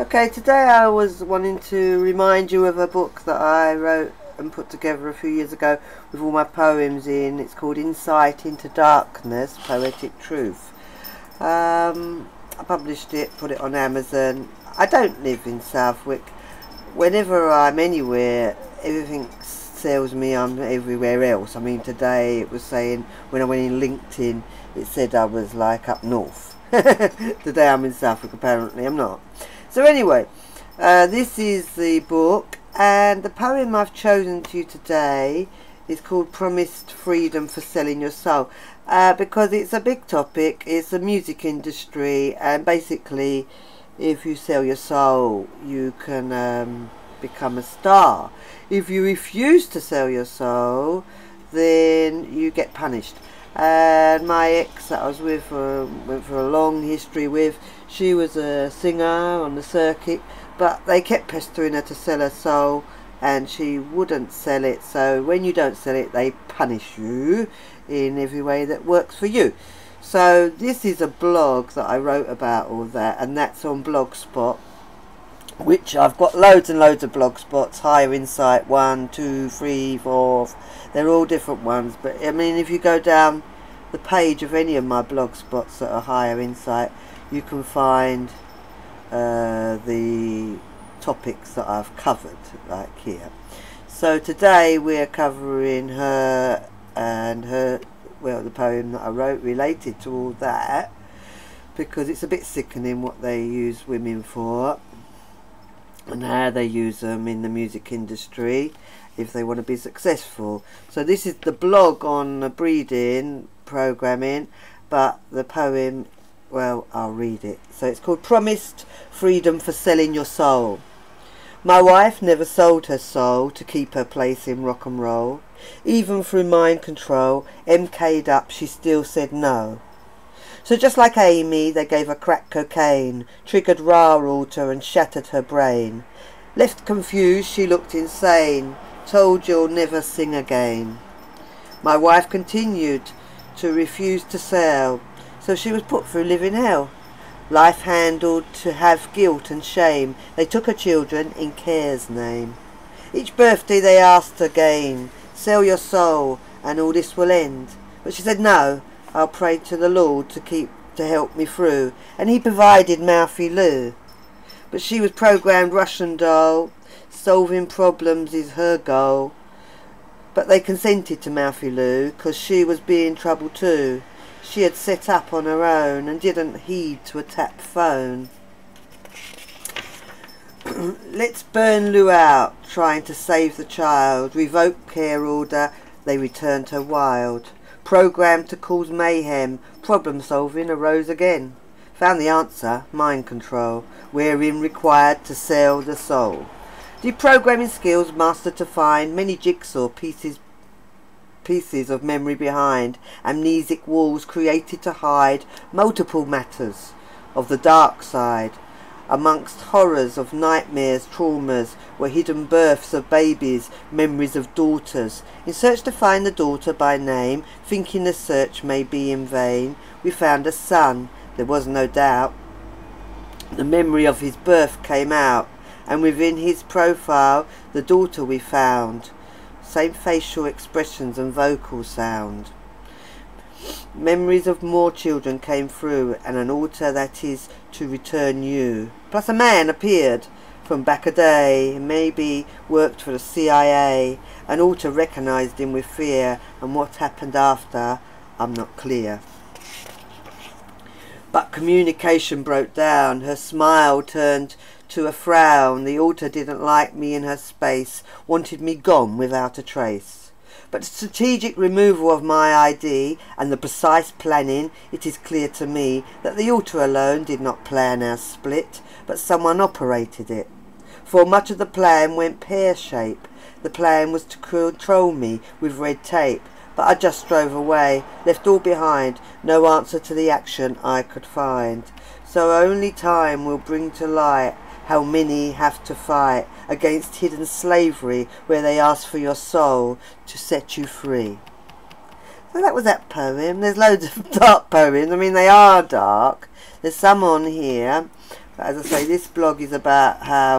Okay, today I was wanting to remind you of a book that I wrote and put together a few years ago with all my poems in. It's called Insight into Darkness, Poetic Truth. I published it, put it on Amazon. I don't live in Southwick. Whenever I'm anywhere, everything tells me I'm everywhere else. I mean, today it was saying, when I went in LinkedIn, it said I was like up north. Today I'm in Southwick, apparently I'm not. So anyway, this is the book, and the poem I've chosen to you today is called Promised Freedom for Selling Your Soul, because it's a big topic. It's the music industry, and basically if you sell your soul you can become a star. If you refuse to sell your soul, then you get punished. And my ex that I was with, went for a long history with, she was a singer on the circuit, but they kept pestering her to sell her soul and she wouldn't sell it. So when you don't sell it, they punish you in every way that works for you. So this is a blog that I wrote about all that, and that's on Blogspot, which I've got loads and loads of blog spots. Higher Insight 1, 2, 3, 4, they're all different ones, but I mean, if you go down the page of any of my blog spots that are Higher Insight, you can find the topics that I've covered, like here. So today we're covering her and her, well, the poem that I wrote related to all that, because it's a bit sickening what they use women for and how they use them in the music industry if they want to be successful. So this is the blog on breeding programming, but the poem, well, I'll read it. So it's called Promised Freedom for Selling Your Soul. My wife never sold her soul to keep her place in rock and roll. Even through mind control, MK'd up, she still said no. So just like Amy, they gave her crack cocaine, triggered Ra-Alter and shattered her brain. Left confused, she looked insane, told you'll never sing again. My wife continued to refuse to sell, so she was put through living hell. Life handled to have guilt and shame. They took her children in care's name. Each birthday they asked again, sell your soul and all this will end. But she said no, I'll pray to the Lord to help me through, and he provided Mouthy Lou. But she was programmed Russian doll, solving problems is her goal. But they consented to Mouthy Lou, 'cause she was being trouble too. She had set up on her own and didn't heed to a tap phone. Let's burn Lou out, trying to save the child. Revoke care order, they returned her wild. Programmed to cause mayhem, problem solving arose again. Found the answer, mind control, wherein required to sell the soul. Deprogramming skills mastered to find many jigsaw pieces of memory behind. Amnesic walls created to hide multiple matters of the dark side. Amongst horrors of nightmares, traumas, were hidden births of babies, memories of daughters. In search to find the daughter by name, thinking the search may be in vain, we found a son, there was no doubt. The memory of his birth came out, and within his profile the daughter we found. Same facial expressions and vocal sound. Memories of more children came through, and an altar that is to return you. Plus a man appeared from back a day, maybe worked for the CIA. An altar recognised him with fear, and what happened after, I'm not clear. But communication broke down, her smile turned to a frown. The altar didn't like me in her space, wanted me gone without a trace. But the strategic removal of my ID and the precise planning, it is clear to me that the altar alone did not plan our split, but someone operated it. For much of the plan went pear-shaped. The plan was to control me with red tape, but I just drove away, left all behind, no answer to the action I could find. So only time will bring to light how many have to fight against hidden slavery, where they ask for your soul to set you free. So that was that poem. There's loads of dark poems. I mean, they are dark. There's some on here But as I say, this blog is about how